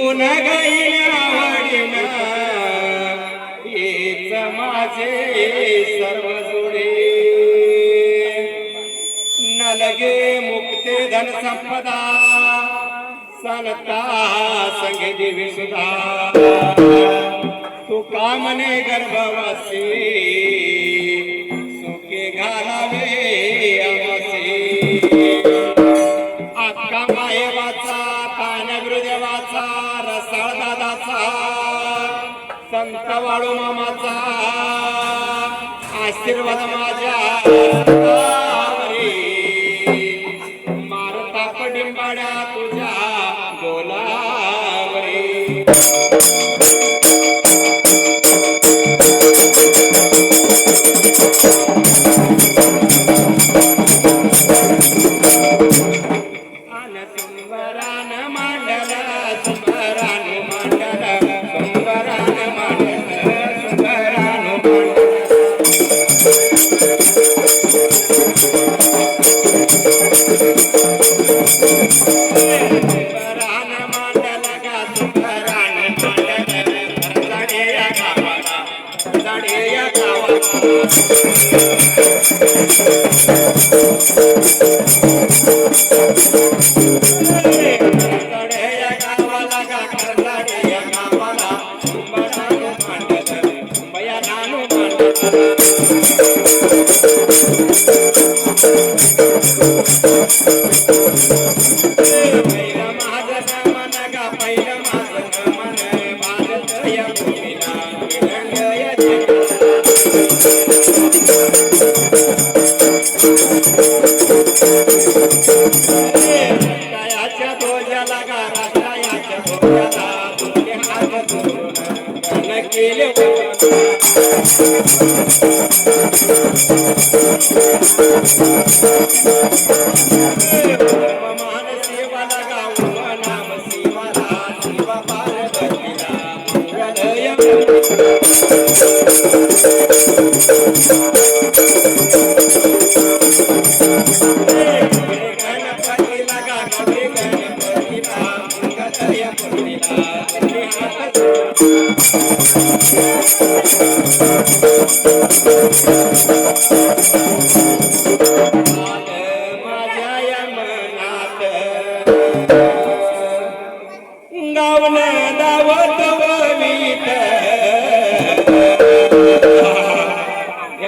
गुण गाईल आवडीनं हेच माझे सर्व जोडे न लगे मुक्ते धन संपदा संता संगे देवी सुधा तू कामने गर्भवासी सुखे घालावे अवसे अक्का मायेवाचा तान गुरुदेवाचा रसाळ दादाचा संत वाळू मामाचा आशीर्वाद माझ्या मारता पडिंबाड्या तुझ्या बोलावरी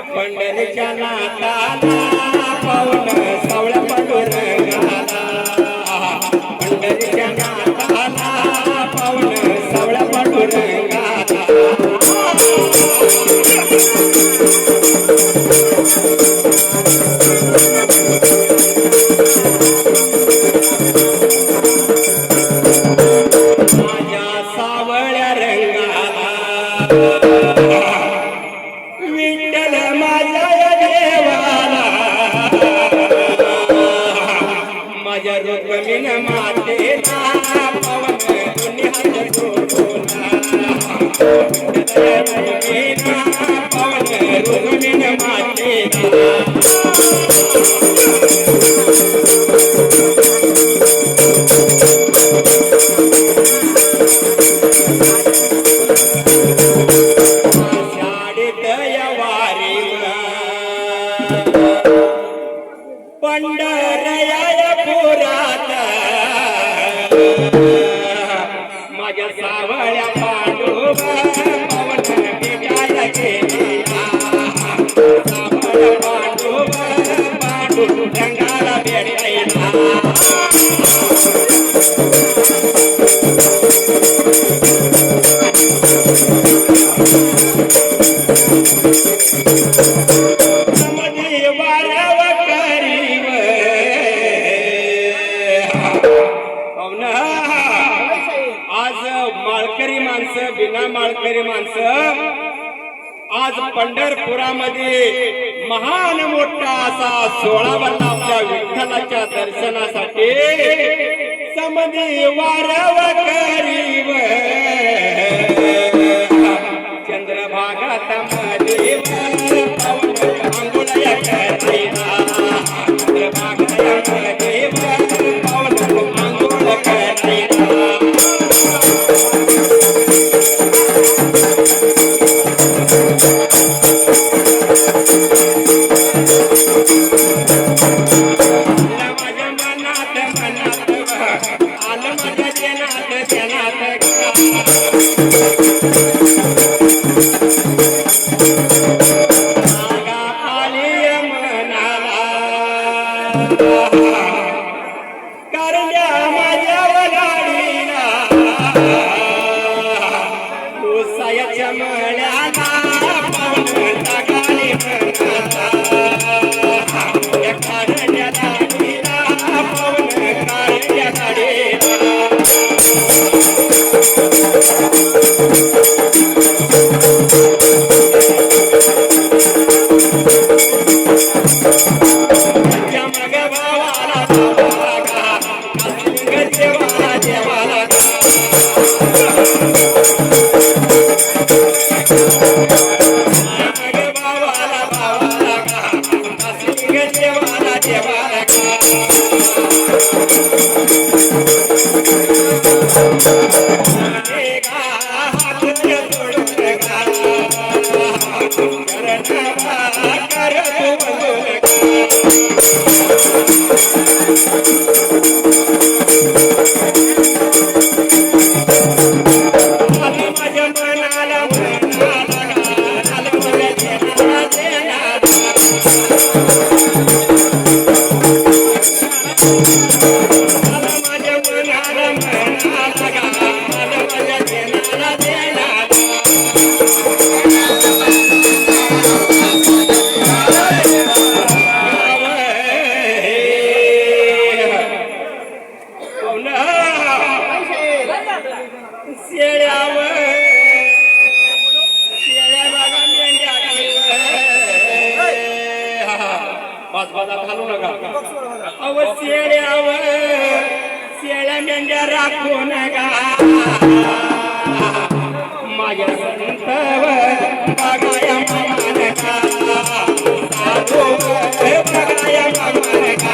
पंढरीच्या नाताला पावन सावळ्या पांडुरंगाला पंढरीच्या नाताला पावन सावळ्या पांडुरंगाला माझ्या सावळ्या रंगाला विठ्ठल माझ्या देवाला माझ्या रुक्मिण मातेला पवन दुनिया जोडोला पवन रुक्मिण मातेला पंढरपुरात माझ्या सावळ्या पांडुबा पवन भेटायला गेला सावळ्या पांडुबा पांडुरंगाला भेटायला माळकरी माणसं बिना माळकरी माणसं आज पंढरपुरामध्ये महान मोठा असा सोहळा भरला आपल्या विठ्ठलाच्या दर्शनासाठी समधी वारव करीव चंद्रभागात मध्ये अंगुलया करायला चंद्रभागात मध्ये अंगुल करायला शेळ्या मेंढ्या राखू नका माझ्या संतव बघाया नका साधू बघाया नका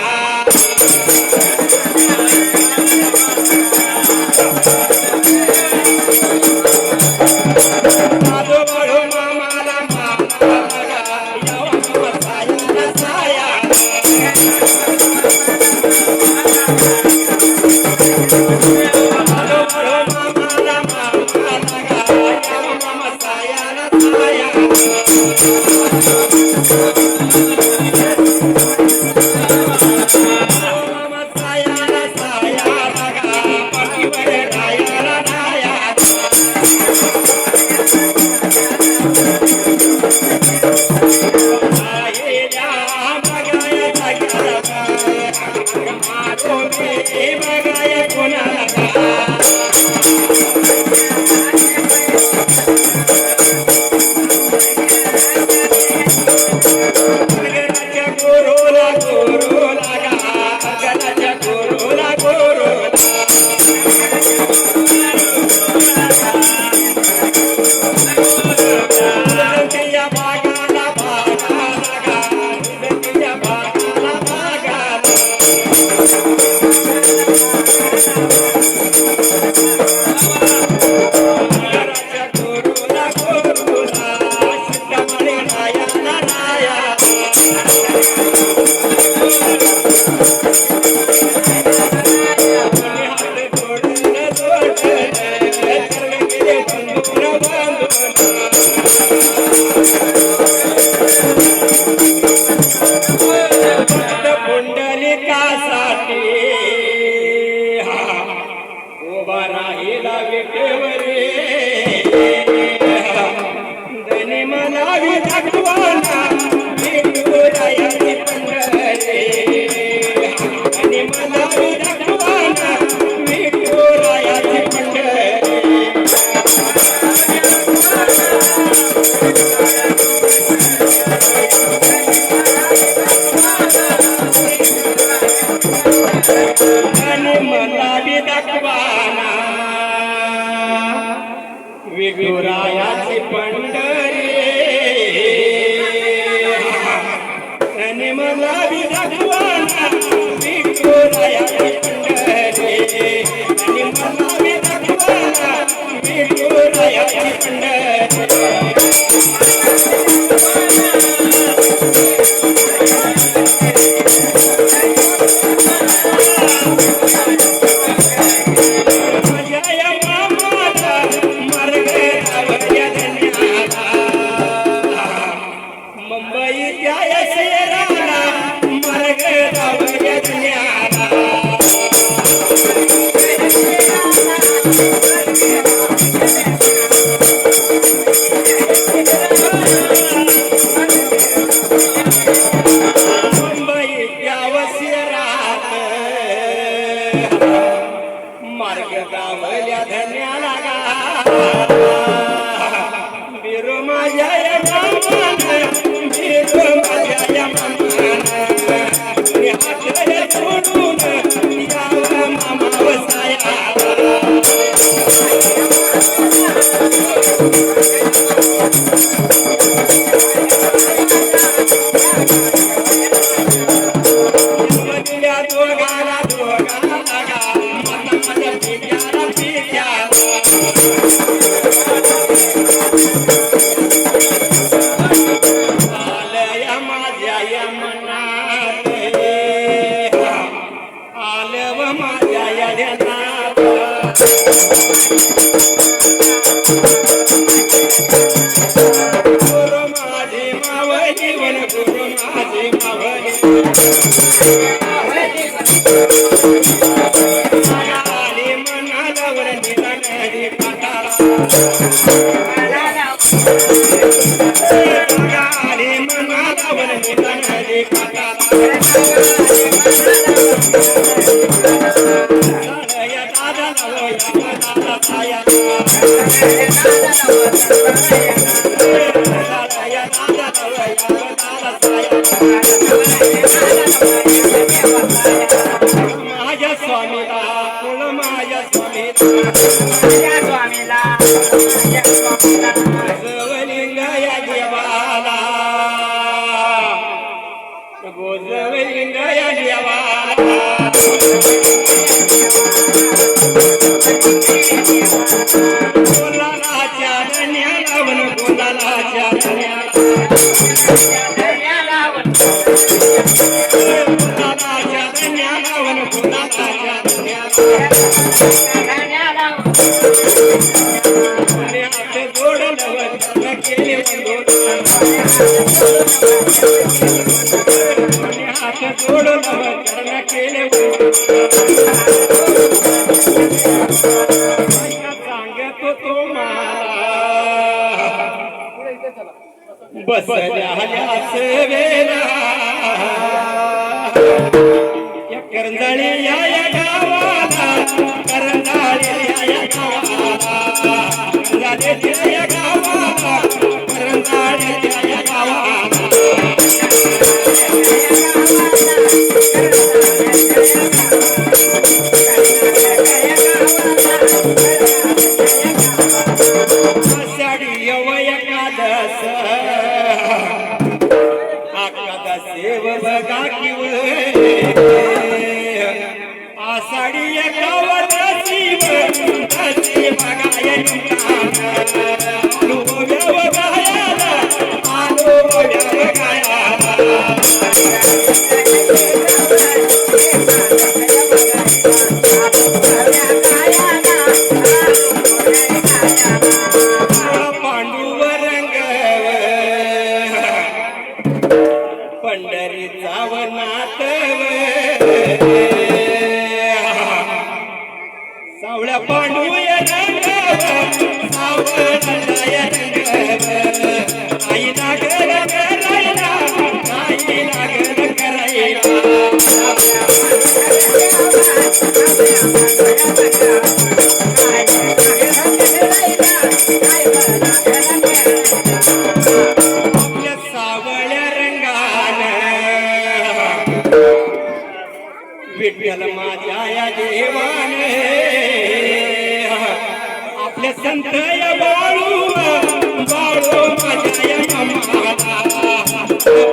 विठुरायाची पंढरी आणि मला बी दाखवाना विठुरायाची पंढरी आणि मला बी दाखवाना विठुरायाची पंढरी माझ्या गावल्या धन्याला गा बिरो माझ्या या मामान बिरो माझ्या या मामान हात सोडून यावं मामा वसाया करंजाळी या गावाला करंजाळी या गावाला करंजाळी या गावाला करंजाळी या गावाला आषाढी एकादश देव बघा किव आषाढी एकादशी बघाय आलो व्यवगायाला आलो व्यवगायाला पंढरी जावनात सावळ्या पांडूया आई लागल करायला आई लागल करायला विठ्ठल माझ्या या देवाने आपल्या संत या बाळू बाळू माझ्या या मामाला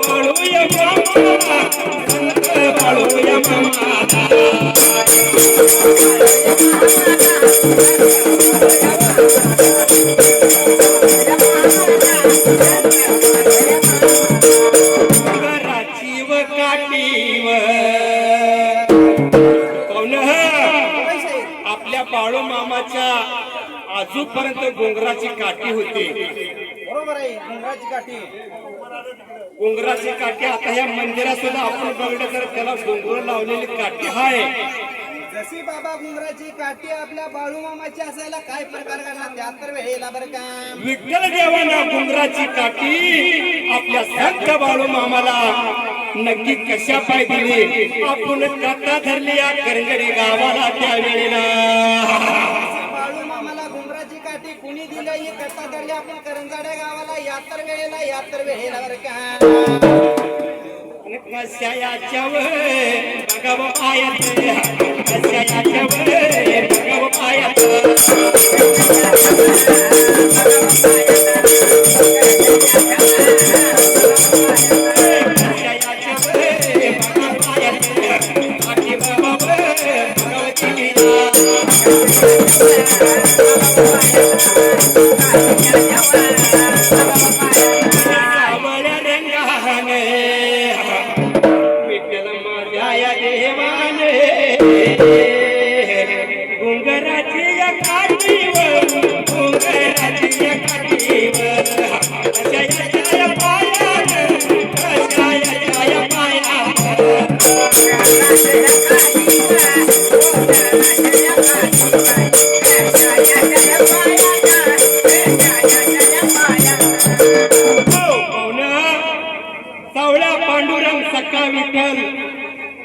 बाळू या मामाला संत बाळू या मामाला घराची व काठी व आपल्या बाळू मामाच्या आजूपर्यंत घोंगराची काठी होती. बरोबर आहे. घोंगराची काठी घोंगराची काठी आता या मंदिरात सुद्धा आपण बघितलं तर त्याला घोंगरू लावलेली काठी आहे. जशी बाबा घोंगराची काठी आपल्या बाळू मामाची असायला काय प्रकार घडला त्यात तर वेळेला बरं का विठ्ठल देवाना घोंगराची काठी आपल्या संत बाळू मामाला नक्की कशा पाय दिली आपण कथा धरली या करंगडे गावाला त्यावेळेला बाळू मामाला घुंगराची काठी कुणी दिलं ही कथा धरली आपण करंजाड्या गावाला यात्तर वेळेला बरं का कशा याच्यावर बघावं पायात कशा याच्यावर बघावं पायात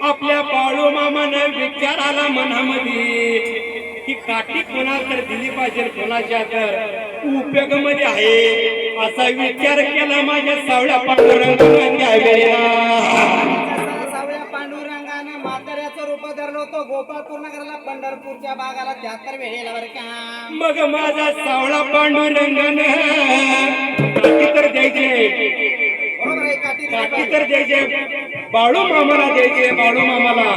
आपल्या बाळू मामानं विचार आला मनामध्ये की काठी कोणा तर दिली पाहिजे कोणाच्या तर उपयोगामध्ये आहे असा विचार केला माझ्या सावळ्या पांडुरंगानं त्यावेळेला सावळ्या पांडुरंगानं म्हाताऱ्याचं रूप धरलं होतं गोपाळपूर नगराला पंढरपूरच्या भागाला 73 वेळेला बरं का मग माझा सावळा पांडुरंगानं काठी तर द्यायचे बरोबर आहे काठी दिली काठी पाहिजे. तर द्यायचे बाळू मामाला द्यायचे बाळू मामाला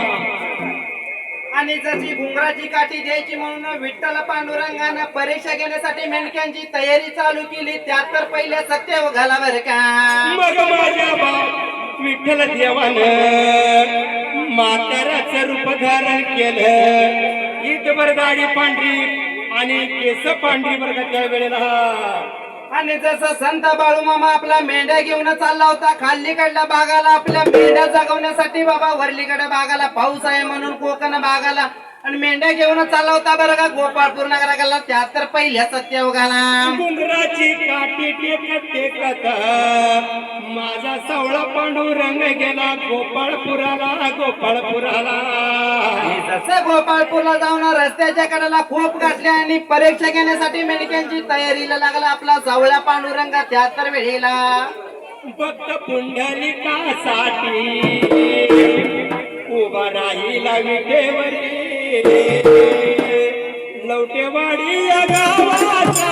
आणि जशी घुंगराची काठी द्यायची म्हणून विठ्ठल पांडुरंगानं परीक्षा घेण्यासाठी मेंढक्यांची तयारी चालू केली त्यात तर पहिल्या सत्य घाला बरं का मग माझ्या विठ्ठल देवानं म्हाताऱ्याचं रूप धारण केलं ईदभर दाढी पांढरी आणि केस पांढरी बरं त्या वेळेला आणि जसं संत बाळू मामा आपला मेंढ्या घेऊन चालला होता खाल्लीकडल्या भागाला आपल्या मेंढ्या जगवण्यासाठी बाबा वरलीकडे भागाला पाऊस आहे म्हणून कोकण भागाला आणि मेंढ्या घेऊन चालला होता बरं का गोपाळपूर नगराला त्यात तर पहिल्या सत्य उगाला घुंगराची काठी टेकत टेकत माझा सावळा पांडुरंग गेला गोपाळपुराला जसं गोपाळपूरला जाऊन रस्त्याच्या कडेला खूप गाठल्या आणि परीक्षा घेण्यासाठी मेंढक्यांची तयारीला लागला आपला सावळा पांडुरंग 73 वेळेला भक्त पुंडलिकासाठी उभा राहिला विटेवरी लवटेवाडी या गावाचा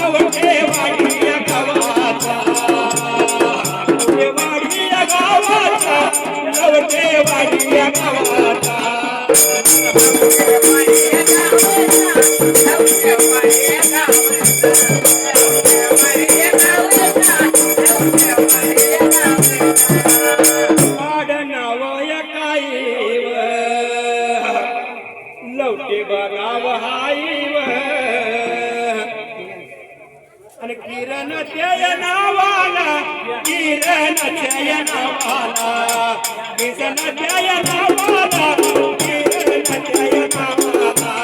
लवटेवाडी या गावाचा लवटेवाडी या गावाचा लवटेवाडी या गावाचा लवटे बघाव हाईव आणि किरण त्या नावाला किरण त्या नावाला किरण त्या नावाला किरण त्या नावाला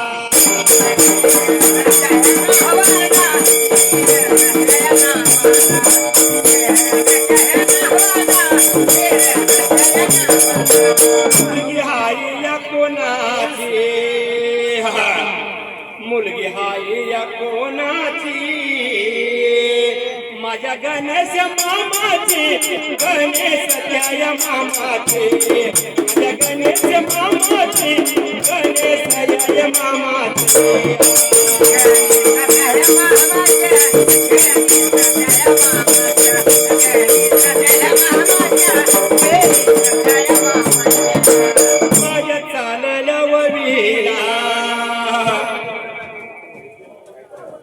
मुलगी हाय या कोणाची माझ्या गणेश मामाची गणेश त्या मामाची माझ्या गणेश मामाची गणेश त्या मामाची माझ्या चालल्या वरीला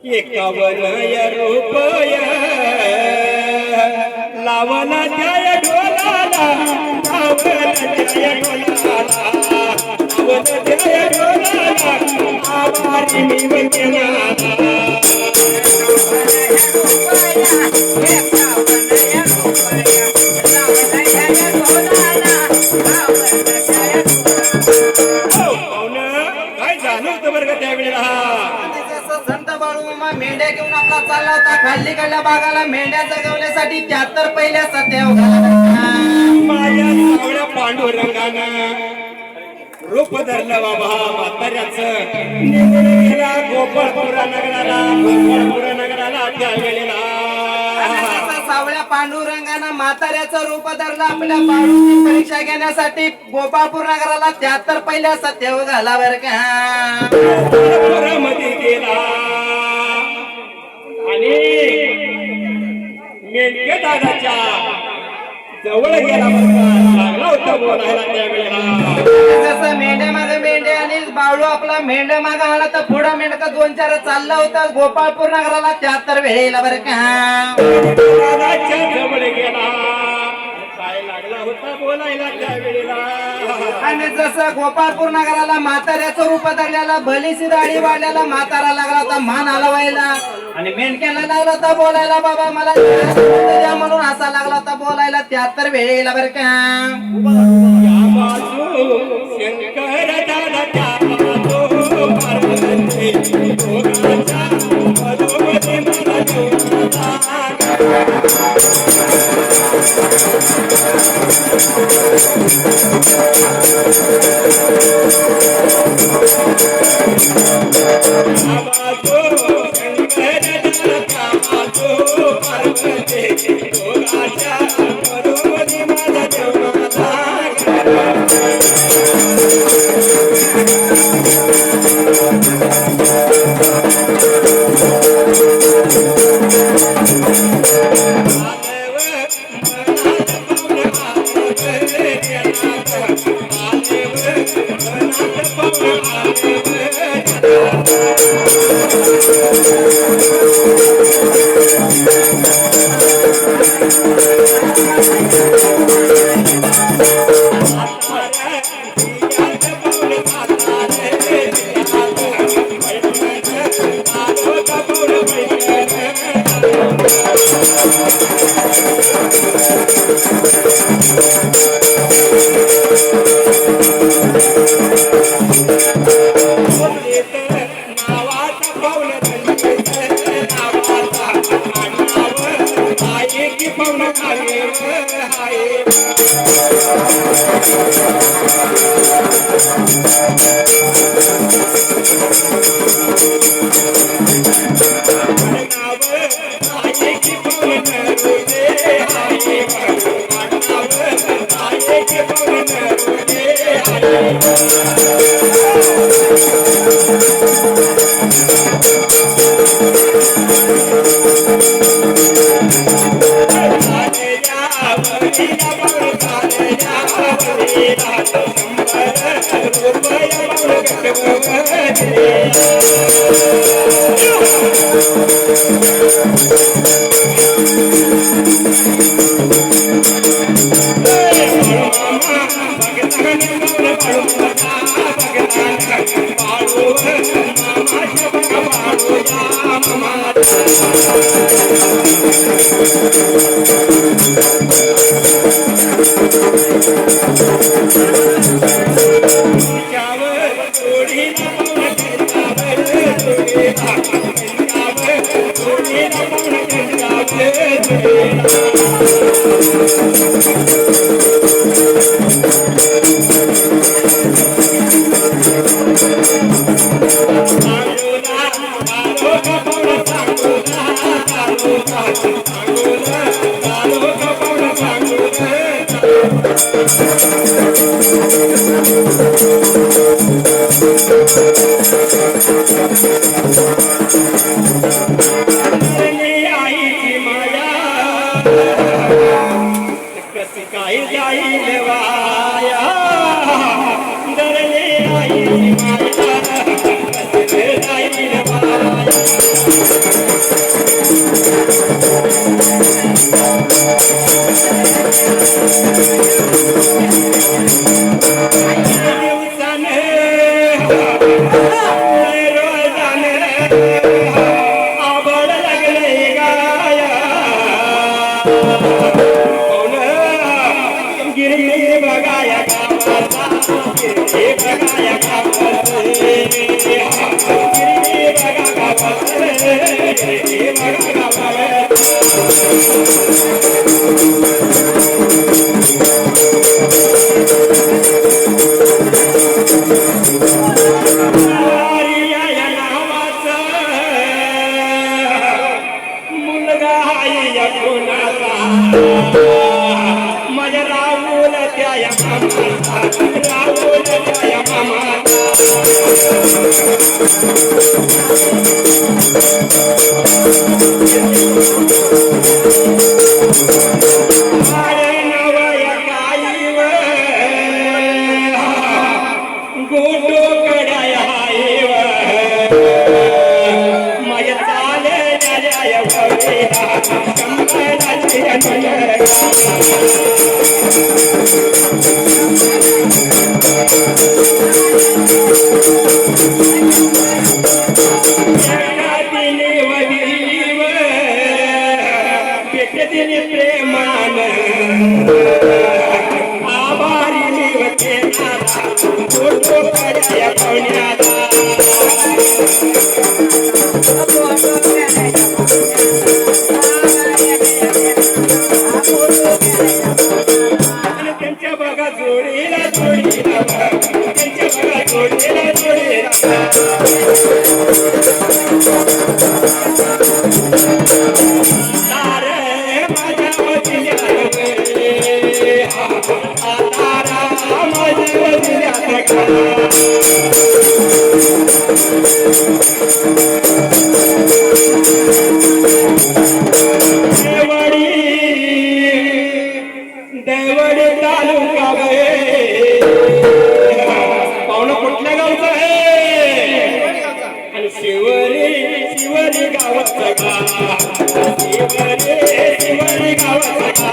51 रुपय लावला त्या ढोलाला लावला त्या ढोलाला लावला त्या ढोलाला आभारी मी वंदना काय झालं होतं बरं का त्यावेळेला संत बाळू मामा मेंढ्या घेऊन आपला चालला होता खाल्लीकडल्या भागाला मेंढ्या जगवण्यासाठी 73 पहिल्या सत्य उगाला माझ्या सावळ्या पांडुरंगानं रूप धरलं बाबा म्हाताऱ्याचं निघून गेला गोपाळपुरा नगराला त्यावेळेला सावळ्या पांडुरंगानं म्हाताऱ्याचं रूप धरलं आपल्या बाळूची परीक्षा घेण्यासाठी गोपाळपूर नगराला 73 पहिल्या सत्याव घाला बर का मध्ये गेला आणि मेंढके दादाच्या जवळ गेला लागला होता बोलायला त्यावेळेला जसं मेंढ्या मागे मेंढ्या आणि बाळू आपला मेंढ्या मागे आला तर पुढं मेंढका 2-4 चालला होता गोपाळपूर नगराला 73 वेळेला बर का दादाच्या जवळ गेला काय लागला होता बोलायला त्यावेळेला आणि जसं गोपाळपूर नगराला म्हाताऱ्याचं रूप धरल्याला भलीची दाढी वाढल्याला म्हातारा लागला होता मान हलवायला आणि मेंढक्याला लागला होता बोलायला बाबा मला द्या म्हणून असा लागला होता बोलायला 73 वेळेला बर का या बाजू शंकर दादाच्या बाजू पार्वती दोघांच्या मधोमधी मला जेवणाचा बघा आभारी मी होते नाला फोटो काढ्या पाहुण्याला आणि त्यांच्या बघा जोडीला जोडीला त्यांच्या बघा जोडीला जोडीला तारे माझ्या वदिल्या रे तारा माझ्या वदिल्या देवडी तालुका पाहुणं कुठल्या गावचं आहे आणि शिवरी गावाचं का शिवरी गावाचं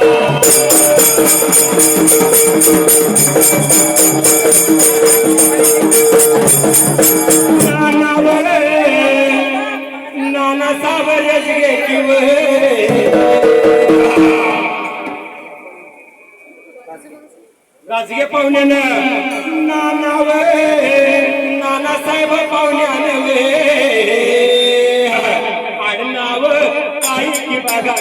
नाना सावरच गे किंवा राजगे पाहुण्यानं नानाव नानासाहेब पाहुण्यानं वे आडनाव काही की बघा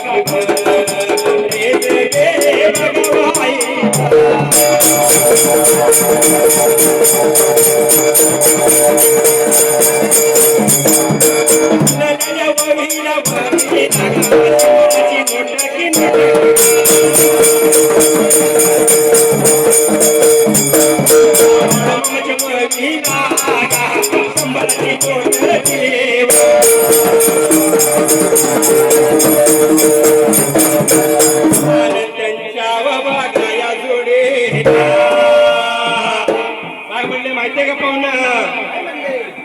माहितीये का पाहुणा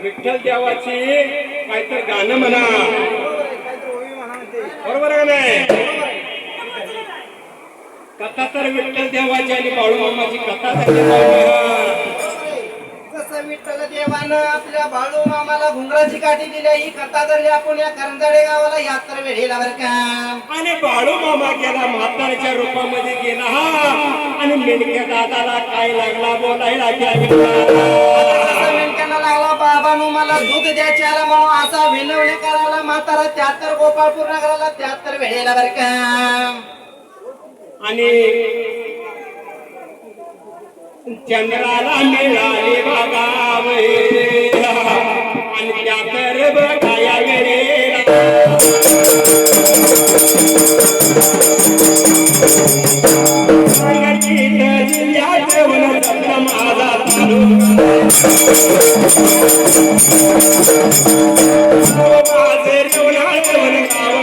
विठ्ठल देवाची काहीतरी गाणं म्हणा बरोबर आहे का नाही कथा तर विठ्ठल देवाची आणि बाळूमामाची कथा जसं विठ्ठल देवानं आपल्या बाळू मामाला घुंगराची काठी दिल्या ही कथा धरली आपण या करंजाडे गावाला यात्रा वेळेला बरं का आणि बाळू मामा गेला म्हाताऱ्याच्या रूपामध्ये गेला हा आणि मेणक्या दादाला काय लागला बोलायला मेणक्याला लागला बाबांनो मला दूध द्यायचे आला म्हणून असा विनवणी करायला म्हातारा 73 गोपाळ पूर्ण करायला 73 वेळेला बरं का आणि चंद्राला मिळाले बघावे आणि त्या तर बघाया वेळेला माझा चालू माझे जेवण गाव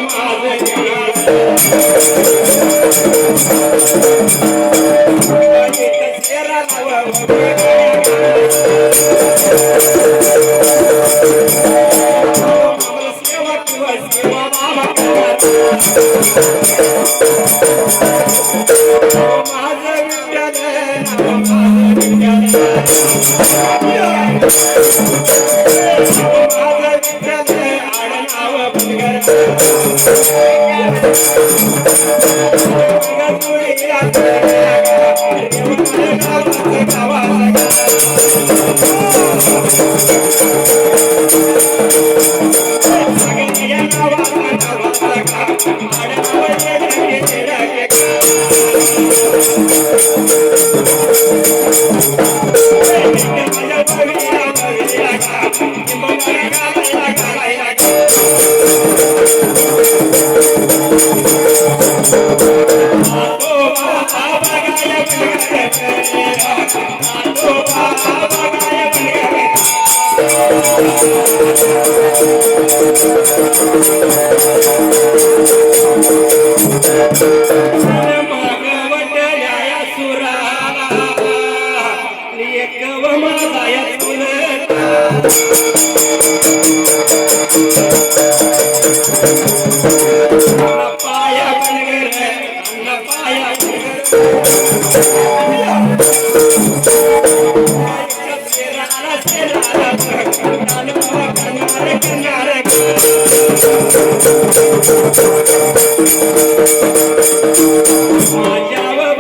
माझ्या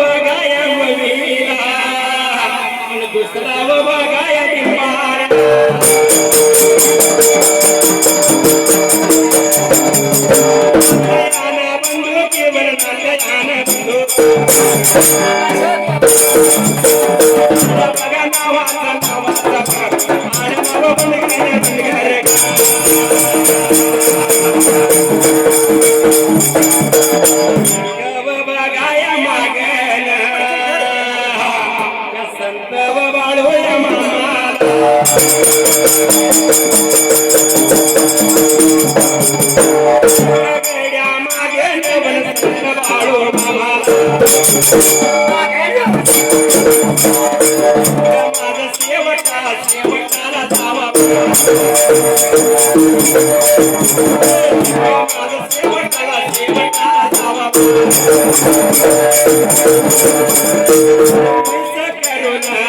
गड्या मागे नवल संत बाळू मामा माझं शेवटाला जावा माझं शेवटाला जावा करुणा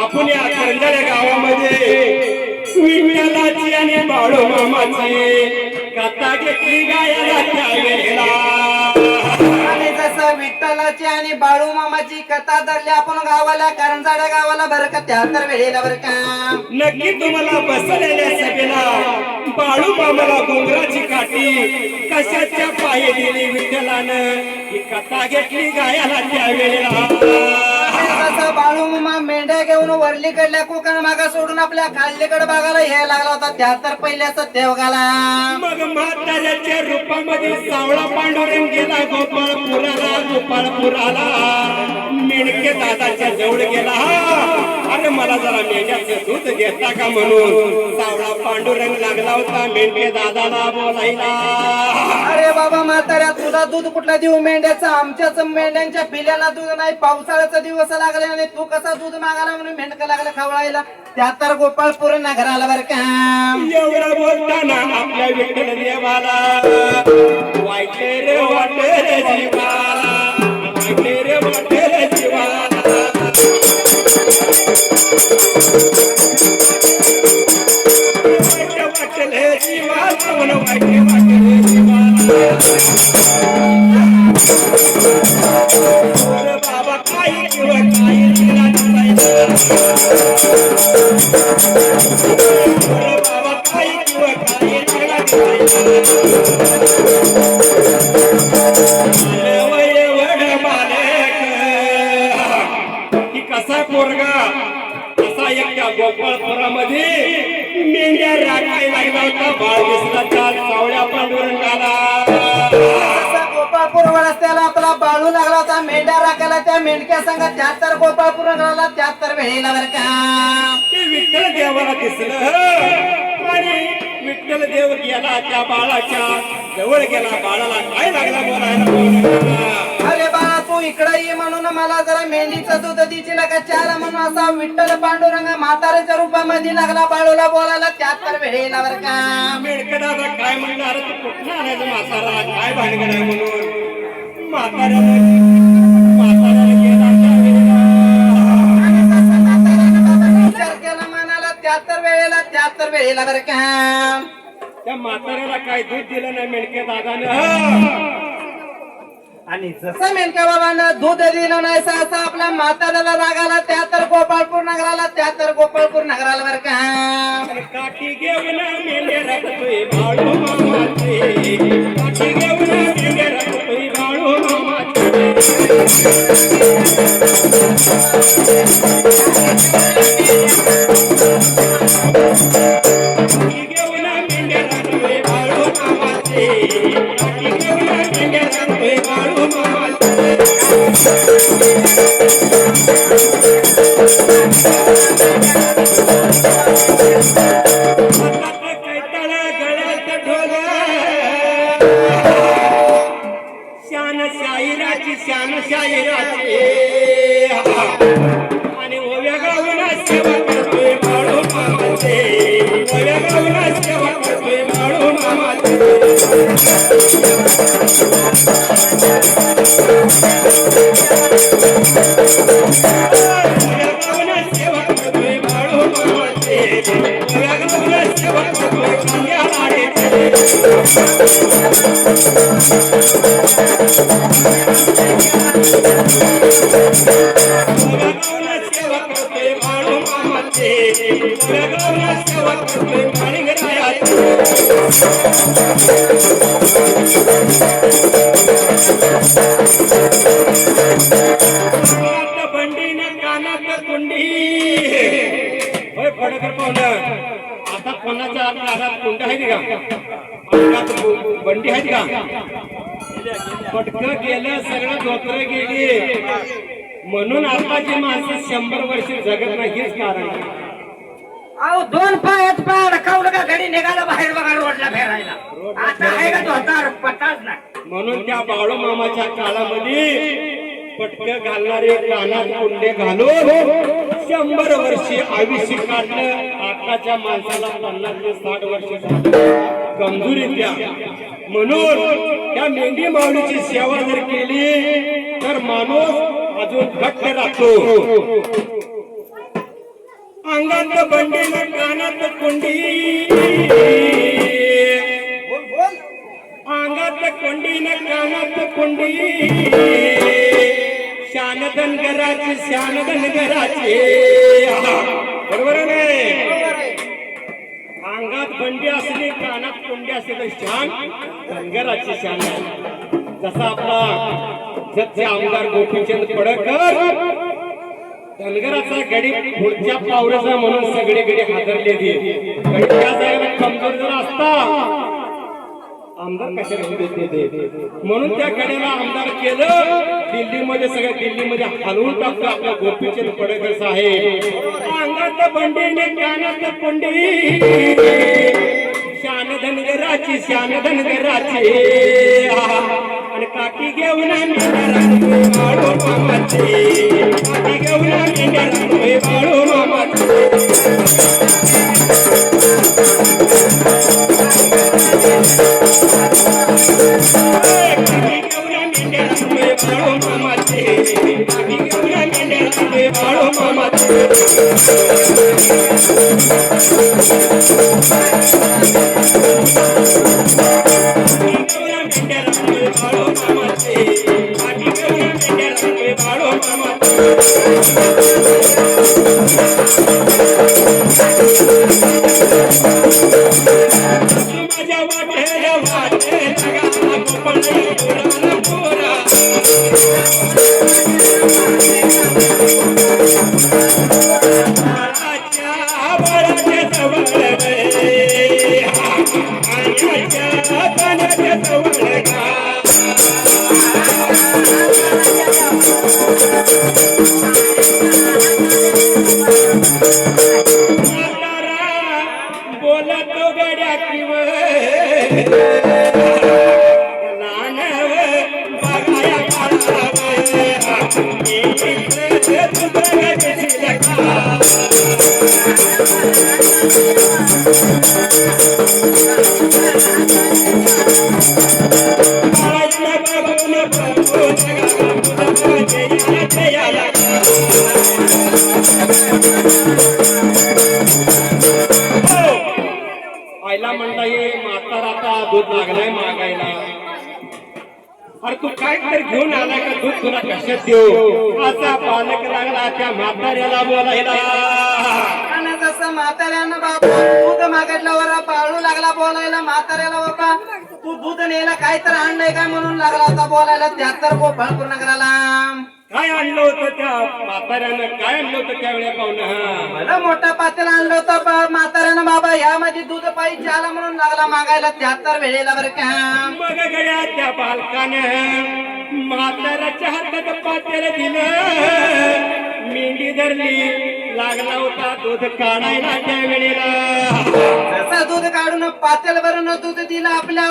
आपण या करंजाड्या गावामध्ये विठ्ठलाची आणि बाळू मामाची कथा घेतली गायला त्यावेळेला आणि जसं विठ्ठलाची आणि बाळू मामाची कथा धरली आपण गावाला करंजाड्या गावाला बरं का त्या तर वेळेला बरं का नक्की तुम्हाला बसलेल्या सभेला बाळू मामाला डोंगराची काठी कशाच्या पायी दिली विठ्ठलानं ही कथा घेतली गायला त्यावेळेला जसं बाळू मामा मेंढ्या घेऊन वरलीकडल्या कोकण मागा सोडून आपल्या खाल्लीकडे भागाला यायला लागला होता त्या तर पहिल्याच देवगाला मग म्हाताऱ्याच्या रूपामध्ये सावळा पांडुरंग गेला गोपाळपुराला मेंढके दादाच्या जवळ गेला अरे मला जरा मेंढ्याचं दूध घेता का म्हणून सावळा पांडुरंग लागला होता मेंढके दादाला बोलायला अरे बाबा म्हाताऱ्या तुला दूध कुठला देऊ मेंढ्याचं आमच्याच मेंढ्यांच्या पिल्याला दूध नाही पावसाळ्याचा दिवस लागले आणि तू कसा दूध मागायला म्हणून मेंढक लागलं खवळायला त्या तर गोपाळपूर नगराला बर का एवढं बोलताना आपल्या विठ्ठल देवाला वाईटे रे वाटे रे जीवाला वाईटे रे वाटे रे जीवाला वाईटे वाटले जीवाला म्हणून वाईटे वाटले जीवाला बाबा काही किंवा काही दिला बाबा काही किंवा काही की कसा पोरगा असा एकट्या गोपाळपुरामध्ये मेंढ्या राखायला लागला होता बाळ दिसला चाल सावळ्या पांडुरंगाला गोपाळपूर रस्त्याला आपला बाळू लागला होता मेंढ्या राखायला त्या मेंढक्या संघ त्या तर गोपाळपूर नगराला त्या तर वेळेला बर का ते विठ्ठल देवाला दिसलं आणि विठ्ठल देव गेला त्या बाळाच्या जवळ गेला बाळाला काय लागला बोलायला अरे बाळा तू इकडे ये म्हणून मला जरा मेंढीचं दूध दिची का चार म्हणून असा विठ्ठल पांडुरंग म्हाताऱ्याच्या रूपामध्ये लागला बाळूला बोलायला त्या तर वेळेला बर का मेडकडाला काय म्हणणार तू कुठं आणायचं म्हातारा काय भानगड आहे म्हणून म्हाताऱ्याला गेला विचार केला मनाला त्या तर वेळेला बर का त्या म्हाताऱ्याला काय दूध दिलं नाही मेडके दादानं आणि जसं मेनका बाबांना दूध दिलं नाही असं आपल्या म्हाताऱ्याला रागाला त्या तर गोपाळपूर नगराला त्या तर गोपाळपूर नगराला बर का काठी घेऊन मेंढ्या राखतोय बाळू मामाचे काठी घेऊन मेंढ्या राखतोय बाळू मामाचे काठी घेऊन मामाचे काठी घेऊन मेंढ्या राखतोय बाळू मामाचे हातात कैताळ गळ्यात ढोल शान शाहिराची आणि ओव्या गावना सेवा करतोय बाळू मामाचे ओव्या गावना सेवा करतोय बाळू मामाचे ओव्या गावना सेवा करतोय बाळू मामाचे ओव्या गावना सेवा करतोय कांद्या लाडेचे गावना सेवा करतोय बाळू मामाचे गावना सेवा करतोय माणिंगरायाचे बंडीने कानात कुंडी होय फडकर पाहुणं आता कोणाच्या हातात कुंड आहे का अंगात बंडी आहेत का पटकं गेलं सगळं धोतर गेली म्हणून आताची माणसं 100 वर्ष जगत नाही हेच कारण आहे. अहो 2 पायात पाय अडकावलं का घडी निघाला बाहेर बघा रोडला फिरायला आता आहे का धोतार पताच नाही म्हणून त्या बाळू मामाच्या काळामध्ये पटकं घालणारे कानात कुंडे घालून 100 वर्षे आयुष्य काढलं. आताच्या माणसाला 50 ते 60 वर्ष कमजोरी द्या म्हणून त्या मेंढी माऊलीची सेवा जर केली तर माणूस अजून घट्ट राहतो. अंगात बंडी कानात कुंडी अंगात कोंडी न कानात कुंडी शान धनगराची शान धनगराची बरोबर आहे. अंगात बंडी असली कानात कुंडी असली तर शान धनगराची शान आहे. जसा आपला जगचे आमदार गोपीचंद पडळकर धनगराचा गडी पुढच्या पावराचा म्हणून सगळे गडी हादरले गडी त्या जागेला कमजोर जर असता आमदार कशाला देते म्हणून त्या कड्याला आमदार केलं. दिल्लीमध्ये सगळ्या दिल्लीमध्ये हलवून टाकतो आपला गोपीचंद पडळकर साहेब. अंगात बंडीने कानात कुंडी शान धनगराची शान धनगराची आणि काठी घेऊन बाळू मामाचे काठी घेऊन बाळू मामाचे बाळू मामाचे काठी घेऊन बाळू मामाचे बोलतो गड्या किंवा आईला म्हणता ये म्हातारा आता दूध लागलाय मागायला. अरे तू काय तर घेऊन आला का दूध तुला कशात देऊ असा पालक लागला त्या म्हाताऱ्याला बोलायला. जसं म्हाताऱ्यानं बाबा दूध मागितलं वर बाळू लागला बोलायला म्हाताऱ्याला बाबा तू दूध नेला काय तर आणलंय काय म्हणून लागला होता बोलायला. 73 गोपाळपूर नगराला काय आणलं होतं त्या म्हाताऱ्यानं, काय आणलं होतं त्यावेळेला पाहुणं? मला मोठा पातेला आणलं होतं म्हाताऱ्यानं बाबा, यामध्ये दूध पाहिजे आला म्हणून लागला मागायला 73 वेळेला बरं का. मग गड्या त्या बालकानं म्हाताऱ्याच्या हातात पातेलं दिलं, मेंढी धरली, लागला होता दूध काढायला त्या वेळेला. जसं दूध काढून पातेल भरून दूध दिलं आपल्या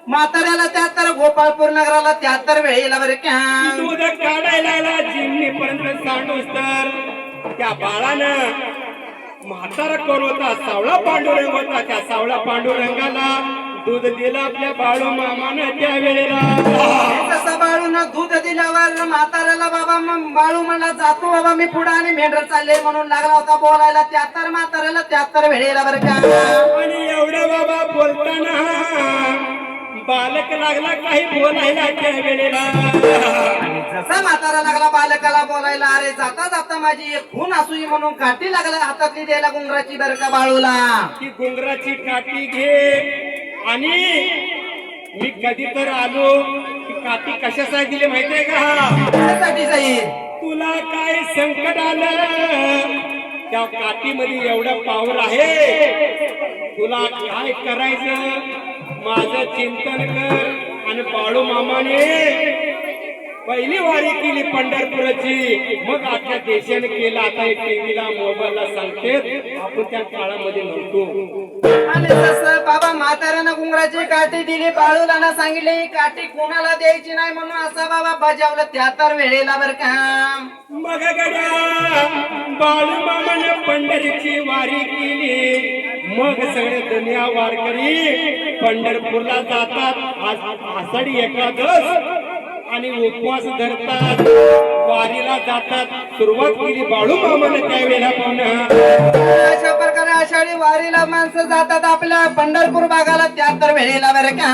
म्हाताऱ्याला 73, गोपाळपूर नगराला 73 वेळेला बरं का. दूध काढायला जिमनी पर्यंत सांडूस तर त्या बाळानं, म्हातारा कोण होता? सावळा पांडुरंग होता. त्या सावळा पांडुरंगाला दूध दिलं आपल्या बाळू मामानं त्या वेळेला. तसं बाळून दूध दिल्यावर म्हाताऱ्याला बाबा मग बाळू म्हणला जातो बाबा मी पुढे आणि मेंढर चालले म्हणून लागला होता बोलायला 73, म्हाताऱ्याला 73 वेळेला बरं का. आणि एवढं बाबा बोलताना बालक लागला काही बोलायला त्या वेळेला. जसा म्हातारा लागला बालकाला बोलायला, अरे जाता जाता माझी एक खून असू म्हणून काठी लागला हातातली द्यायला गुंगराची बरं का बाळूला. ती गुंगराची काठी घे आणि मी कधी तर आलो ती काठी कशासाठी दिली माहितीये का? त्यासाठी जाईल. तुला काय संकट आलं, त्या काठीमध्ये एवढं पावर आहे, तुला काय करायचं माझं चिंतन कर. आणि बाळू मामाने पहिली वारी केली पंढरपुराची, मग आता देशाने केला. आता एक टीव्हीला मोबाईलला सांगते, आपण त्या काळामध्ये नव्हतो. आणि जसं बाबा म्हाताऱ्यानं गुंगराची काठी दिली, बाळूला ना सांगितले ही काठी कोणाला द्यायची नाही म्हणून असं बाबा बजावलं 73 वेळेला बरं का. मग गड्या बाळू मामाने पंढरीची वारी केली, मग सगळे दुनिया वारकरी पंढरपूरला जातात. आषाढी एकादश आणि उपवास धरतात, वारीला जातात. सुरुवात केली बाळू मामाने त्यावेळेला पाहुणं. अशा प्रकारे आषाढी वारीला माणसं जातात आपल्या पंढरपूर भागाला 73 वेळेला बरं का.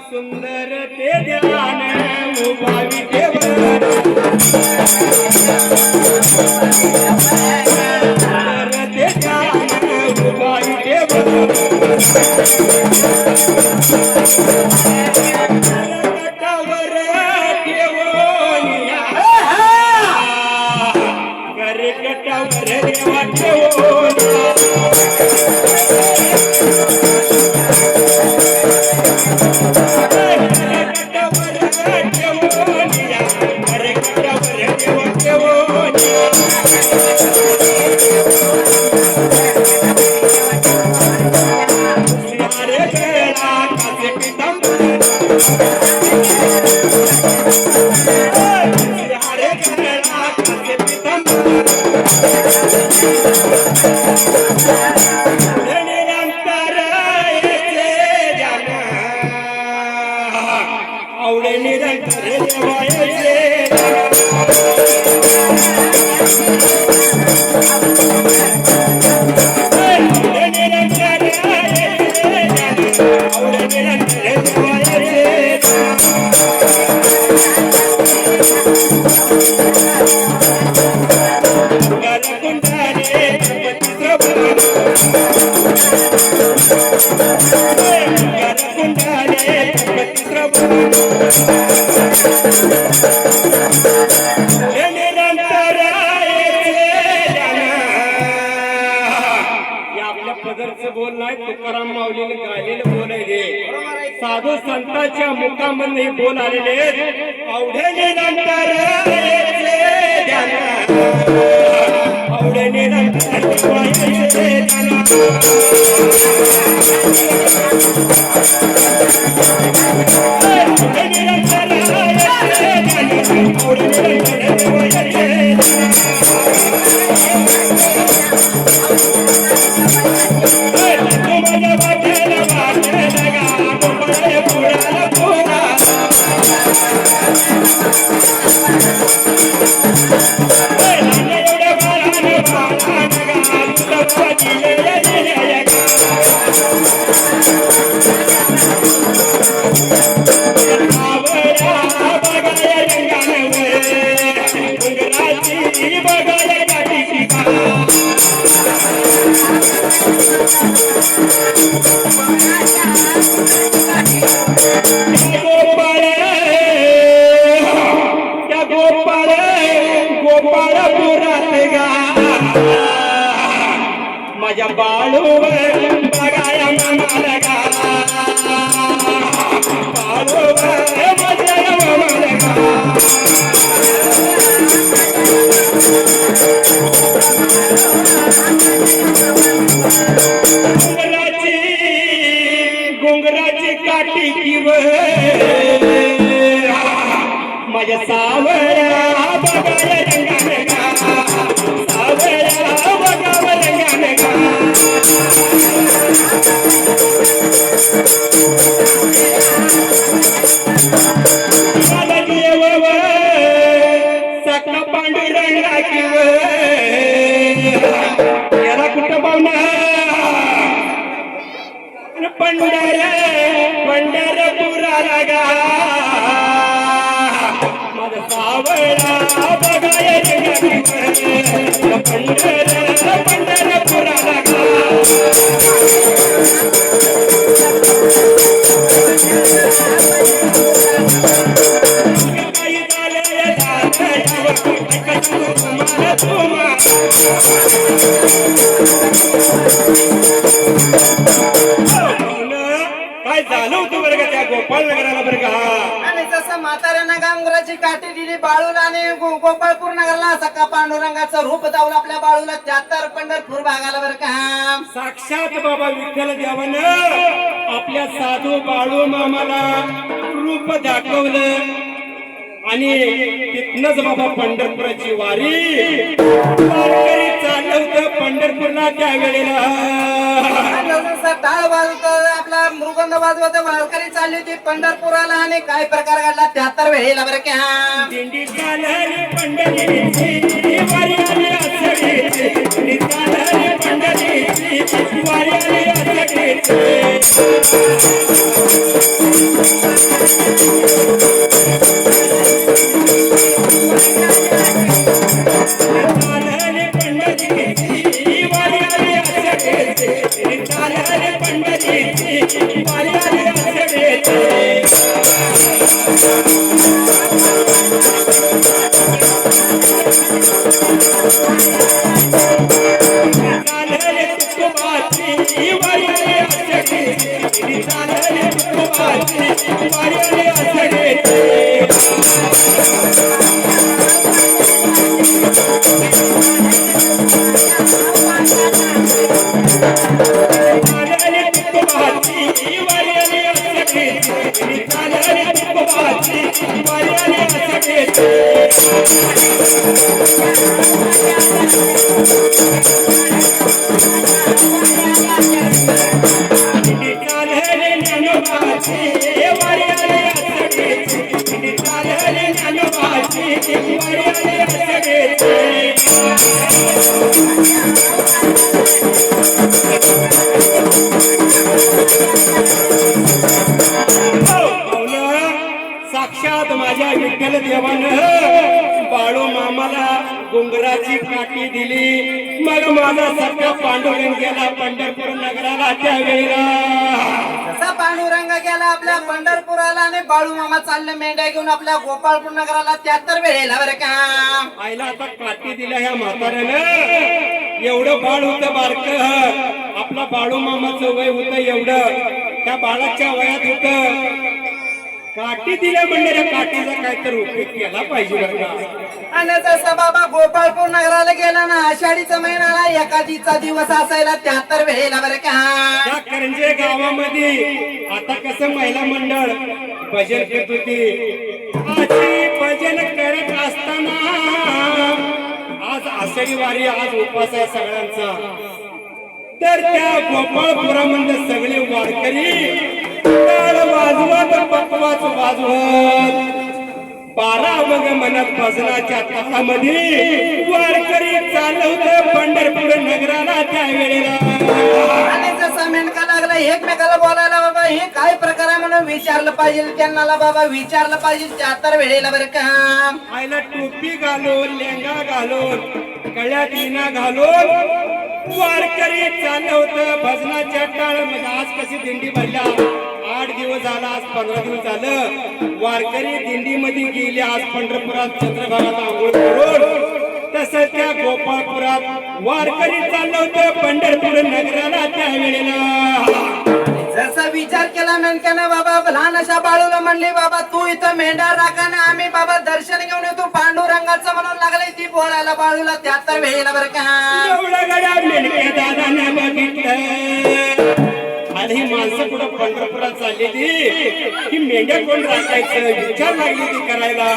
सुंदर ते ध्यान उभावी देव, सुंदर ते ध्यान उभावी देव, गटावर ठेवोनिया, करे गटावर देवा ठेवोनिया. आवडे निरंतर देवायचे, तुकाराम माऊलीने गायलेलं बोल आहे हे. साधू संतांच्या मुखामध्ये बोल आलेले, आवडे निरंतर आवडे निरंतर पांडुरंगाची काठी किव माझ्या सावळ्या बघाय रंगाने गा सावळ्या बघाव रंगाने गा मला देव सका पांडुरंगा किव याला कुठं पाहुणा पंढरपुराला गा माझा सावळा बघाय पंढरपुराला गा काही काय झालं होतं बरं का त्या गोपाळ नगराला बरं का आणि जसं म्हाताऱ्यानं गांगुराची काठी दिली बाळूला आणि गोपाळपूर नगरला सका पांडुरंगाचं रूप दावलं आपल्या बाळूला 73 पंढरपूर भागाला बरं का साक्षात बाबा विठ्ठल देवानं आपल्या साधू बाळू मामाला रूप दाखवलं आणि तिथनच बाबा पंढरपुराची वारी चाललं होतं पंढरपूरला त्या वेळेला टाळ वाजवत आपला मृगंध वाजवत वारकरी चालली होती पंढरपुराला आणि काय प्रकार घडला 73 वेळेला बरं का दिंडी चालली पंढरीची वारी आली आषाढीची दिंडी चालली पंढरीची वारी आली आषाढीची साक्षात माझ्या विठ्ठल देवानं बाळू मामाला डोंगराची काठी दिली मग माझा सख्या पांडुरंग गेला पंढरपूर नगराला त्यावेळेला जसा पांडुरंग गेला आपल्या पंढरपुराला आणि बाळू मामा चालले मेंढ्या घेऊन आपल्या गोपाळपूर नगराला 73 वेळेला बरं का आईला आता काठी दिल्या ह्या म्हाताऱ्यानं एवढं बाळ होतं बारक आपला बाळू मामाचं वय होतं एवढं त्या बाळाच्या वयात होतं काठी दिल्या म्हणजे काठीचा काहीतरी उपयोग केला पाहिजे आणि जसं बाबा गोपाळपूर नगराला गेला ना आषाढीचा महिनाला एकादशीचा दिवस असायला 73 वेळेला बरं का त्या करंजे गावामध्ये आता कसं महिला मंडळ भजन करत होती भजन करत असताना आज आषाढी वारी आज उपास आहे सगळ्यांचा तर त्या गोपाळपुरामध्ये सगळे वारकरी टाळ वाजवत पकवाच वाजवत 12 मग म्हणत भजनाच्या तालामध्ये वारकरी चालवत पंढरपूर नगराला त्या वेळेला आणि जसा मेंढका लागला एकमेकाला बोलायला बाबा हे काय प्रकार आहे म्हणून विचारलं पाहिजे त्यांना बाबा विचारलं पाहिजे 73 वेळेला बरं का आईला टोपी घालून लेंगा घालून गळ्यात विना घालून वारकरी चालवत भजनाच्या टाळ म्हणजे आज कशी दिंडी भरल्या 8 दिवस झाला आज 15 दिवस झालं वारकरी दिंडीमध्ये गेले आज पंढरपुरात चंद्रभागात आंघोळ करून तसंच त्या गोपाळपुरात वारकरी चाललं होतं पंढरपूर नगराला त्या वेळेला जसा विचार केला मेंढक्यानं बाबा लहान अशा बाळूला म्हणली बाबा तू इथं मेंढा राखा ना आम्ही बाबा दर्शन घेऊन येतो पांडुरंगाचं म्हणून लागले ती बोलायला बाळूला 73 वेळेला बरं का एवढं गड्या मेंढक्या दादाने बघितलं झालं ही माणसं कुठं पंढरपुरात चाललेली ही मेंढ्या कोण राखायचं विचार लागली ती करायला.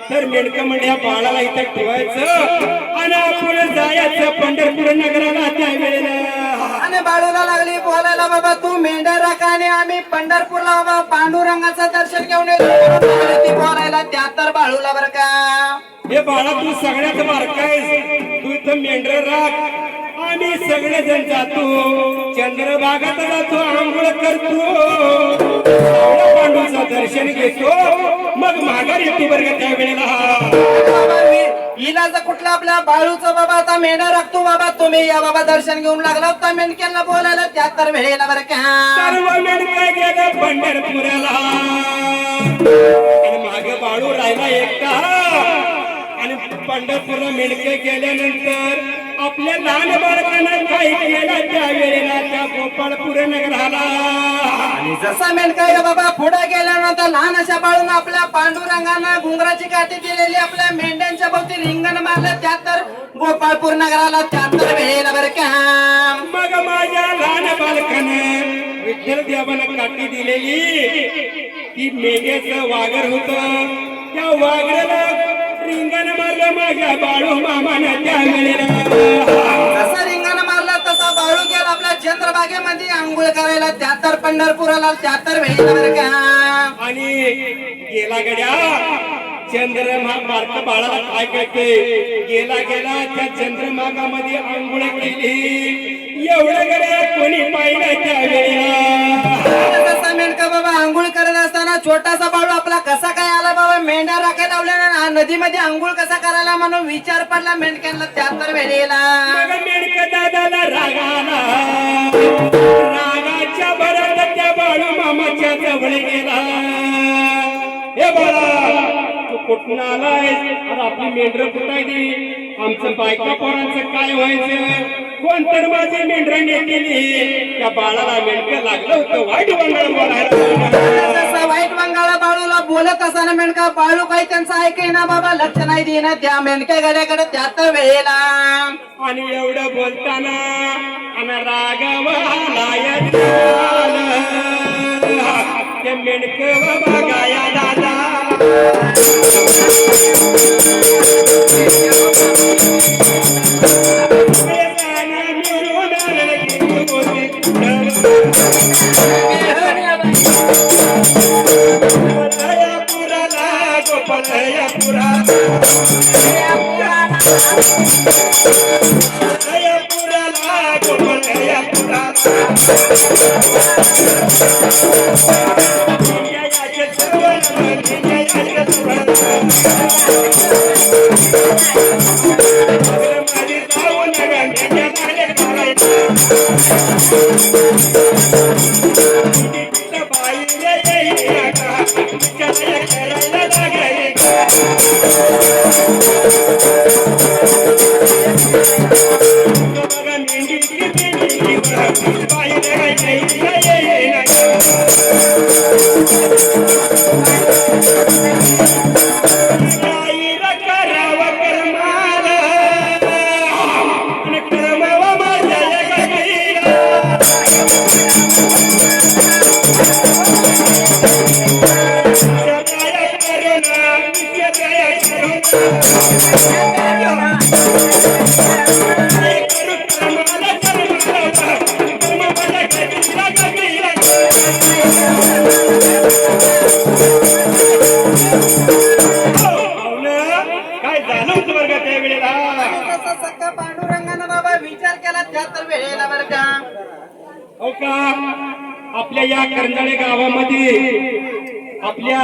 तर मेंढकं म्हणजे या बाळाला इथं ठेवायचं आणि आपण जायचं पंढरपूर नगराला त्यावेळेला. आणि बाळूला लागली बोलायला बाबा तू मेंढ्या राखा आणि आम्ही पंढरपूरला बाबा पांडुरंगाचं दर्शन घेऊन येतो म्हणून लागली ती बोलायला. त्या तर बाळूला बरं का हे बाळा तू सगळ्यात बारकायस तू इथं मेंढर राख आम्ही सगळेजण जातो चंद्रभागात जातो आंघोळ करतो पांडूचं दर्शन घेतो मग माघार येतो बरं का त्या वेळेला. इलाज कुठला आपल्या बाळूचं बाबा आता मेंढ्या राखतो बाबा तुम्ही या बाबा दर्शन घेऊन लागला होता मेंढक्यांना बोलायला. त्या तर वेळेला बरं का सर्व मेंढकं गेलं पंढरपुराला आणि मागे बाळू राहिला एकटा. आणि पंढरपूरला मेंढके गेल्यानंतर आपल्या लहान बाळकानं काही केलं त्या वेळेला त्या गोपाळपूर नगराला. आणि जसा मेंढका या बाबा पुढे गेल्यानंतर लहान अशा बाळून आपल्या पांडुरंगानं घुंगराची काठी दिलेली आपल्या मेंढ्यांच्या भोवती रिंगण मारलं. त्या तर गोपाळपूर नगराला. त्या तर वेळेला बरं का मग माझ्या लहान बालकानं विठ्ठल देवानं काठी दिलेली ती मेघ्याचं वागर होत. त्या वागराला रिंगण मारलं माझ्या बाळू मामानं त्या वेळेला. जसा रिंगण मारला तसा बाळू गेला आपल्या चंद्रभागेमध्ये आंघोळ करायला. त्या तर पंढरपुराला. त्या तर वेळेला बरं का आणि गेला गड्या चंद्रमा बारका बाळाला काय करते गेला त्या चंद्रमागामध्ये आंघोळ केली. एवढं गड्या कोणी पाहिलं त्या वेळेला. तसा मेंढका बाबा आंघोळ करत असताना छोटासा बाळू आपला कसा काय आला बाबा मेंढ्या राखायला लावल्या नदीमध्ये आंघोळ कसा करायला म्हणून विचार पडला मेंढक्यांना. त्या तर वेळेला मेंढक दादाला रागाला रागाच्या भरात त्या बाळू मामाच्या जवळ गेला. हे बाळा तू कुठून आलाय अरे आपली मेंढर कुठं आहे ती आमचं बायका पोरांचं काय व्हायचं कोण तर माझी मेंढर नेलेली. त्या बाळाला मेंढक लागलं होतं वाईट वंगाळ बोलायला. जसा वाईट वंगाळा बाळूला बोलत असताना मेंढका बाळू काही त्यांचं ऐकेना बाबा लक्ष नाही देणं त्या मेंढक्या गड्याकडे. त्या तर वेळेला आणि एवढं बोलताना आणि रागवाला ते मेंढक बघाया दादा पांडुरंगानं बाबा विचार केला त्या तर वेळेला बरं का हो का आपल्या या करंजाळे गावामध्ये आपल्या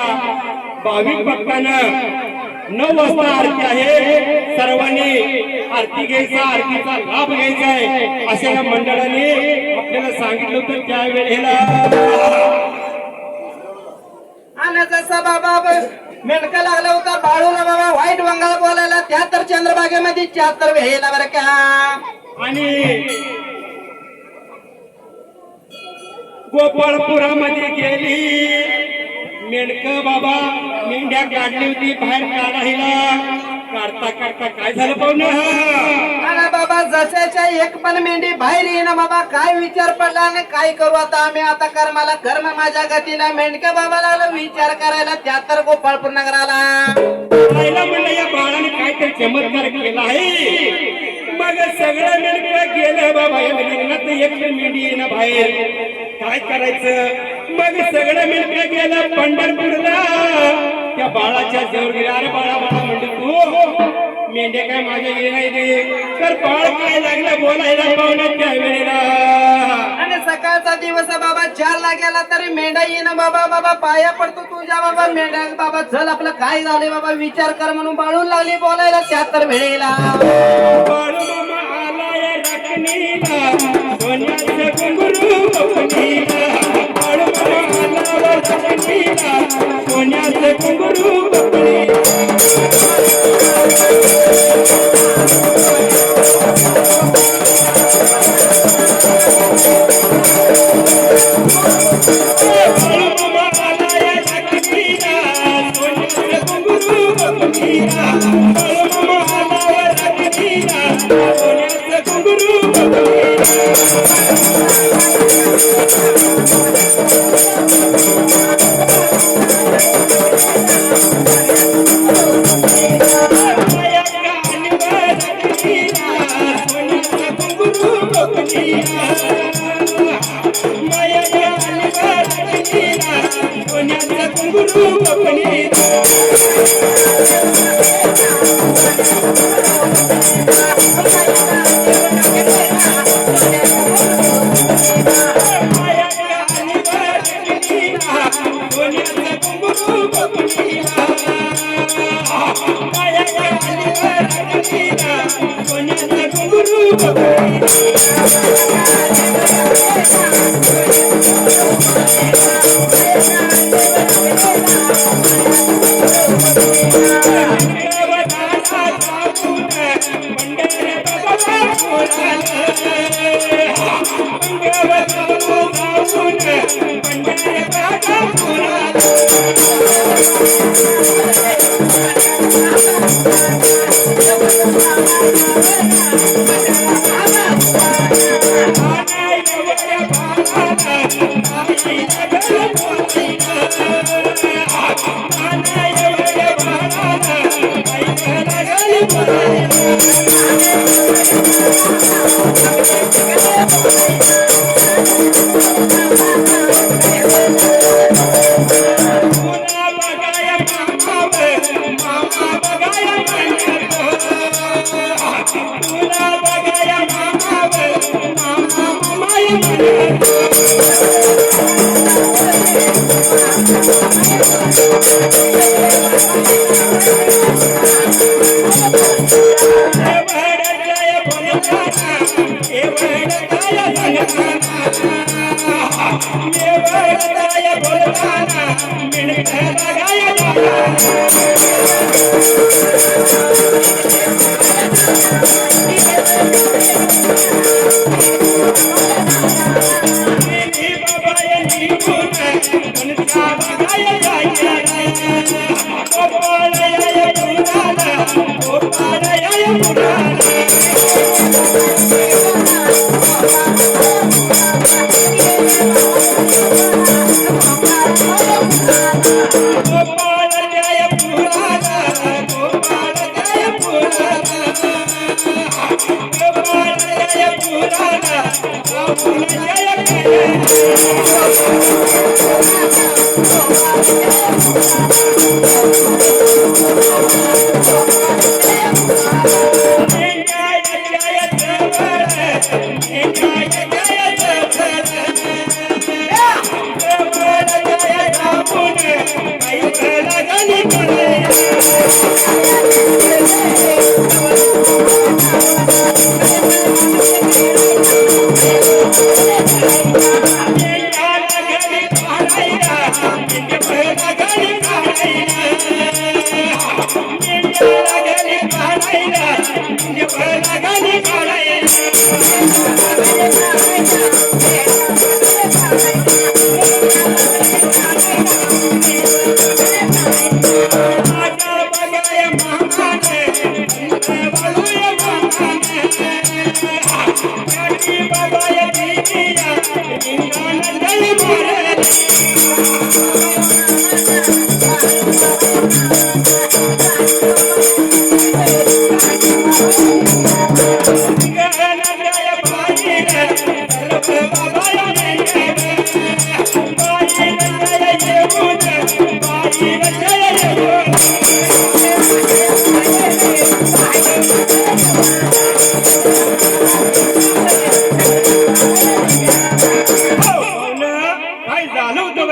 भाविक भक्तांना 9 वाजता आरती आहे. सर्वांनी आरती घ्यायचा आरतीचा लाभ घ्यायचा आहे अशा या मंडळाने आपल्याला सांगितलं होतं त्या वेळेला. आणि जसा बाबा मेंढका लागला होता बाळूला बाबा वाईट वंगाळ बोलायला. त्या तर चंद्रभागेमध्ये 74 वेळेला बरं का आणि गोपाळपुरामध्ये गेली मेंढक बाबा मेंढ्या काढली होती बाहेर काढायला काढता काढता काय झालं पाहुणं अरे बाबा जशाच्या एक पण मेंढी बाहेर येईना बाबा काय विचार पडला आणि काय करू आता आम्ही आता कर्माला कर्म माझ्या गतीला मेंढक्या बाबाला विचार करायला त्या तर गोपाळपूर नगराला आईला म्हणलं या बाळाने काहीतरी चमत्कार केला आहे मग सगळं मेंढकं गेलं बाबा या लग्नात एक मेंढी येणं बाहेर काय करायचं मग सगळं मेंढकं गेलं पंढरपूरला त्या बाळाच्या जवळ गेला अरे बाळा बाळा म्हणते तू मेंढ्या काय माझ्या येणार दे तर बाळ काय लागलं बोलायला पाहुण्यात त्या वेळेला आणि सकाळचा दिवस बाबा 4 ला गेला तरी मेंढा येणं बाबा बाबा पाया पडतो तुझ्या बाबा मेंढ्या बाबा चल आपलं काय झालंय बाबा विचार कर म्हणून बाळून लागली बोलायला त्या तर वेळेला बाळू मामा आलाय राखणीला सोन्याचं घुंगरू बघणीला बाळू मामा आलाय राखणीला सोन्याचं घुंगरू बघणीला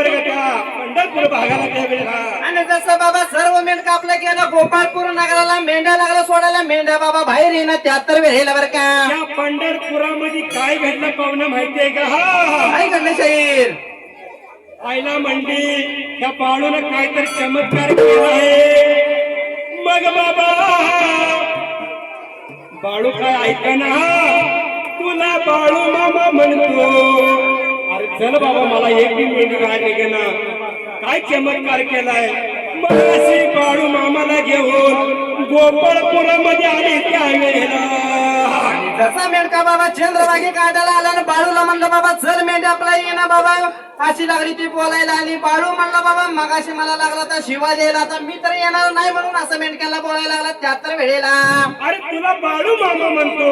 बरं का त्या पंढरपूर भागाला त्यावेळेला. आणि जसं बाबा सर्व मेंढका आपलं गेलं गोपाळपूर नगराला मेंढ्या लागला सोडायला मेंढ्या बाबा बाहेर येणं 73 वेळेला बरं का. त्या पंढरपुरामध्ये काय घडलं पाहुणं माहितीये का? हा काय घडलं शाहीर? आईला म्हणली त्या बाळूनं काहीतरी चमत्कार केला आहे. मग बाबा बाळू काय ऐकना, तुला बाळू मामा म्हणतो. अरे चल बाबा मला एक मिनिट बाहेर निघेना, काय चमत्कार केलाय. मग अशी बाळू मामाला घेऊन गोपाळपुरामध्ये आली त्यावेळेला. जसा मेंढका बाबा चंद्रभागी काढायला आला आणि बाळूला म्हणलं बाबा चल मेंढ्या आपला येणं बाबा. अशी लागली ती बोलायला आणि बाळू म्हणला बाबा मगाशी मला लागला तर शिवा द्यायला, आता मी तर येणार नाही म्हणून असं मेंढक्याला बोलायला लागला 73 वेळेला. अरे तुला बाळू मामा म्हणतो.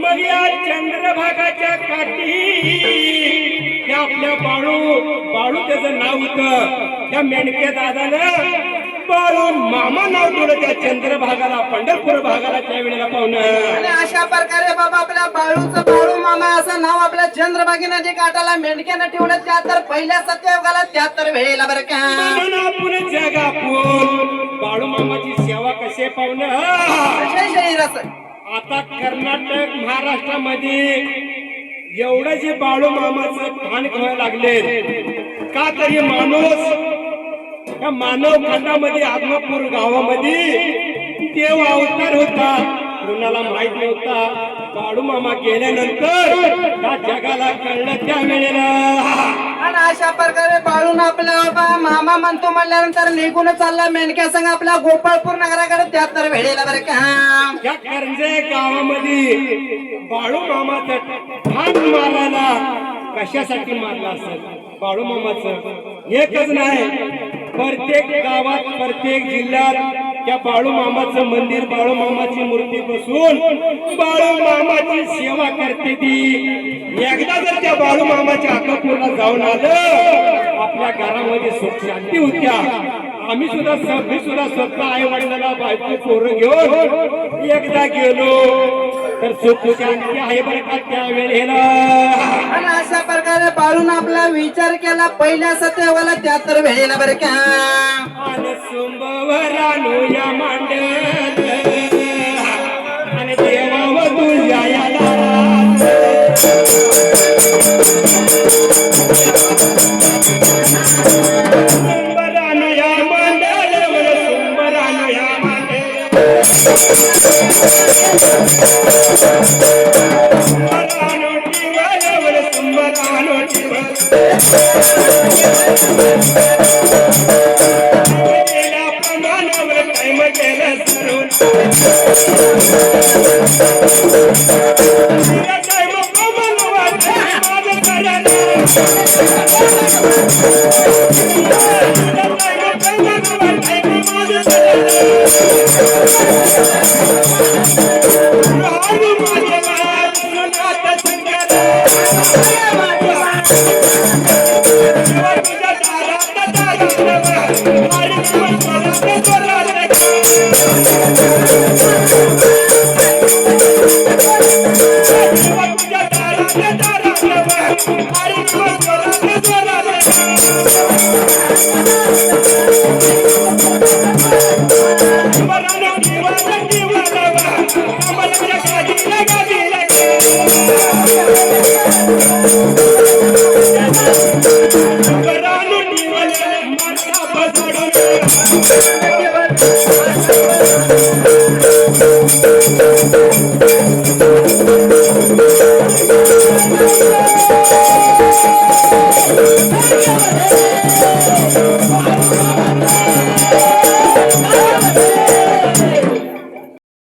मग या चंद्रभागाच्या काठी त्या आपल्या बाळू त्याचं नाव होतं. त्या मेंढक्या दादानं बाळू मामा नाव दिलं त्या चंद्रभागाला, पंढरपूर भागाला त्यावेळेला पाहुणं. आणि अशा प्रकारे बाबा आपल्या बाळूचं बाळू मामा असं नाव आपल्या चंद्रभागी नदी काठाला मेंढक्यानं ठेवलं. त्या तर पहिल्या सत्ययुगाला 73 वेळेला बरं का. म्हणून आपण जग आपण बाळू मामाची सेवा कसे पाहुणं. अशा शाहीर असं. आता कर्नाटक महाराष्ट्रामध्ये एवढं जे बाळू मामाचं ठाण व्हायला लागले का, तरी माणूस या मानव खंडामध्ये आत्मापूर गावामध्ये देव अवतार होता, कुणाला माहित नव्हता. बाळू मामा गेल्यानंतर या जगाला कळलं त्यावेळेला. आणि अशा प्रकारे बाळून आपला बाबा मामा म्हणतो म्हणल्यानंतर निघून चालला मेंढक्या संग आपला गोपाळपूर नगराकडे 73 वेळेला बरं का. या करंजे गावामध्ये बाळू मामाचं ठाण मारायला कशासाठी मारला असेल. बाळू मामाचं एकच नाही, प्रत्येक गावात प्रत्येक जिल्ह्यात त्या बाळू मामाचं मंदिर, बाळू मामाची मूर्ती बसून बाळू मामाची सेवा करते ती. एकदा जर त्या बाळू मामाच्या अक्कलपूरला जाऊन आलं आपल्या घरामध्ये सुख शांती होत्या. आम्ही सुद्धा स्वतः आई वडिलांना बायको पोरं घेऊन एकदा गेलो तर सुख शांती आहे बरं का त्यावेळेला. आणि अशा प्रकारे बाळून आपला विचार केला पहिल्या सत्यवाला 73 वेळेला बरं का. आणि सुंबवरानो या मांडल आणि देवा तुझ्या याला सुंबरानो या मांडल, सुंबरानो या मांडल, सुंबरानो ठिवल, सुंबरानो ठिवल. Hare